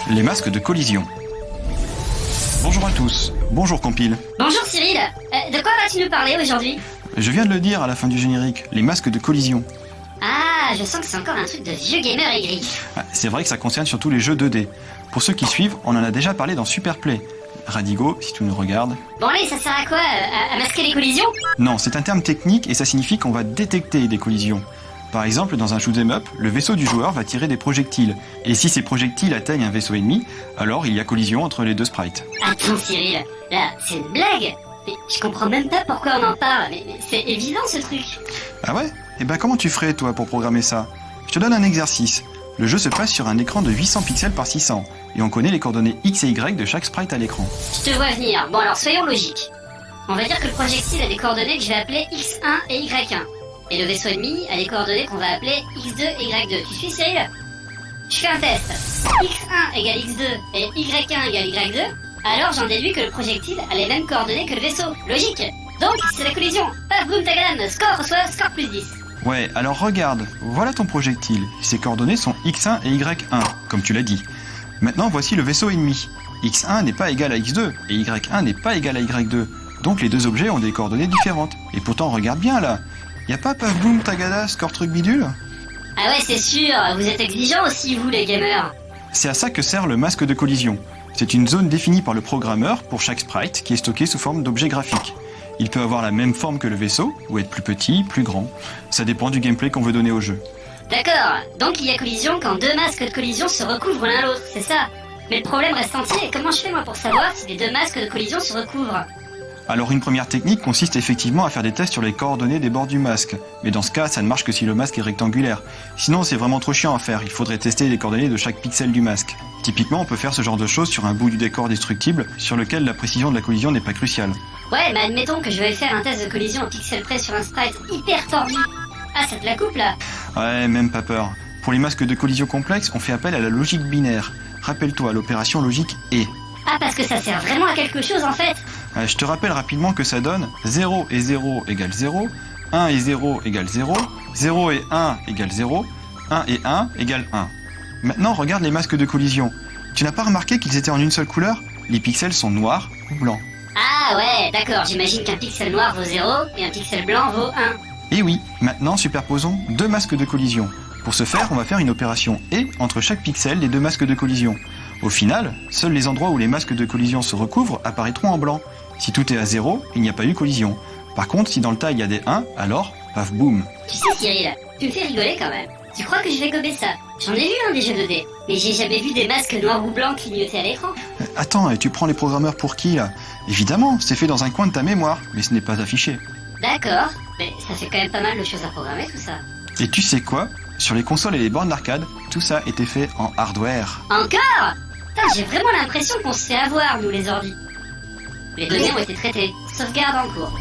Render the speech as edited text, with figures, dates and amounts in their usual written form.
Les masques de collision. Bonjour à tous, bonjour Compile. Bonjour Cyril, de quoi vas-tu nous parler aujourd'hui? Je viens de le dire à la fin du générique, les masques de collision. Ah, je sens que c'est encore un truc de vieux gamer aigri. C'est vrai que ça concerne surtout les jeux 2D. Pour ceux qui suivent, on en a déjà parlé dans Superplay. Radigo, si tu nous regardes. Bon allez, ça sert à quoi? À masquer les collisions? Non, c'est un terme technique et ça signifie qu'on va détecter des collisions. Par exemple, dans un shoot'em up, le vaisseau du joueur va tirer des projectiles. Et si ces projectiles atteignent un vaisseau ennemi, alors il y a collision entre les deux sprites. Attends Cyril, là, c'est une blague? Mais je comprends même pas pourquoi on en parle, mais c'est évident ce truc. Ah ouais? Eh ben comment tu ferais toi pour programmer ça? Je te donne un exercice. Le jeu se passe sur un écran de 800 pixels par 600, et on connaît les coordonnées X et Y de chaque sprite à l'écran. Je te vois venir. Bon alors soyons logiques. On va dire que le projectile a des coordonnées que je vais appeler X1 et Y1. Et le vaisseau ennemi a des coordonnées qu'on va appeler X2 et Y2. Tu suis Cyril? Je fais un test. X1 égale X2 et Y1 égale Y2. Alors j'en déduis que le projectile a les mêmes coordonnées que le vaisseau. Logique. Donc c'est la collision. Paf boum tagadam, score reçoit score plus 10. Ouais, alors regarde, voilà ton projectile. Ses coordonnées sont X1 et Y1, comme tu l'as dit. Maintenant voici le vaisseau ennemi. X1 n'est pas égal à X2 et Y1 n'est pas égal à Y2. Donc les deux objets ont des coordonnées différentes. Et pourtant regarde bien là. Y a pas paf boum tagada score truc bidule? Ah ouais c'est sûr, vous êtes exigeants aussi vous les gamers. C'est à ça que sert le masque de collision. C'est une zone définie par le programmeur pour chaque sprite qui est stocké sous forme d'objet graphique. Il peut avoir la même forme que le vaisseau, ou être plus petit, plus grand. Ça dépend du gameplay qu'on veut donner au jeu. D'accord, donc il y a collision quand deux masques de collision se recouvrent l'un l'autre, c'est ça? Mais le problème reste entier, et comment je fais moi pour savoir si les deux masques de collision se recouvrent? Alors une première technique consiste effectivement à faire des tests sur les coordonnées des bords du masque. Mais dans ce cas, ça ne marche que si le masque est rectangulaire. Sinon c'est vraiment trop chiant à faire, il faudrait tester les coordonnées de chaque pixel du masque. Typiquement on peut faire ce genre de choses sur un bout du décor destructible, sur lequel la précision de la collision n'est pas cruciale. Ouais, mais admettons que je vais faire un test de collision au pixel près sur un sprite hyper tordu. Ah, ça te la coupe là? Ouais, même pas peur. Pour les masques de collision complexes, on fait appel à la logique binaire. Rappelle-toi, l'opération logique et. Ah, parce que ça sert vraiment à quelque chose en fait? Je te rappelle rapidement que ça donne 0 et 0 égale 0, 1 et 0 égale 0, 0 et 1 égale 0, 1 et 1 égale 1. Maintenant, regarde les masques de collision. Tu n'as pas remarqué qu'ils étaient en une seule couleur? Les pixels sont noirs ou blancs. Ah ouais, d'accord, j'imagine qu'un pixel noir vaut 0 et un pixel blanc vaut 1. Et oui, maintenant superposons deux masques de collision. Pour ce faire, on va faire une opération et entre chaque pixel des deux masques de collision. Au final, seuls les endroits où les masques de collision se recouvrent apparaîtront en blanc. Si tout est à 0, il n'y a pas eu collision. Par contre, si dans le tas il y a des 1, alors, paf boum. Tu sais Cyril, tu me fais rigoler quand même. Tu crois que je vais gober ça? J'en ai vu des jeux 2D, mais j'ai jamais vu des masques noirs ou blancs clignoter à l'écran. Attends, et tu prends les programmeurs pour qui là? Évidemment, c'est fait dans un coin de ta mémoire, mais ce n'est pas affiché. D'accord, mais ça fait quand même pas mal de choses à programmer tout ça. Et tu sais quoi? Sur les consoles et les bornes d'arcade, tout ça était fait en hardware. Encore? Putain, j'ai vraiment l'impression qu'on se fait avoir nous les ordis. Les données ont été traitées, sauvegarde en cours.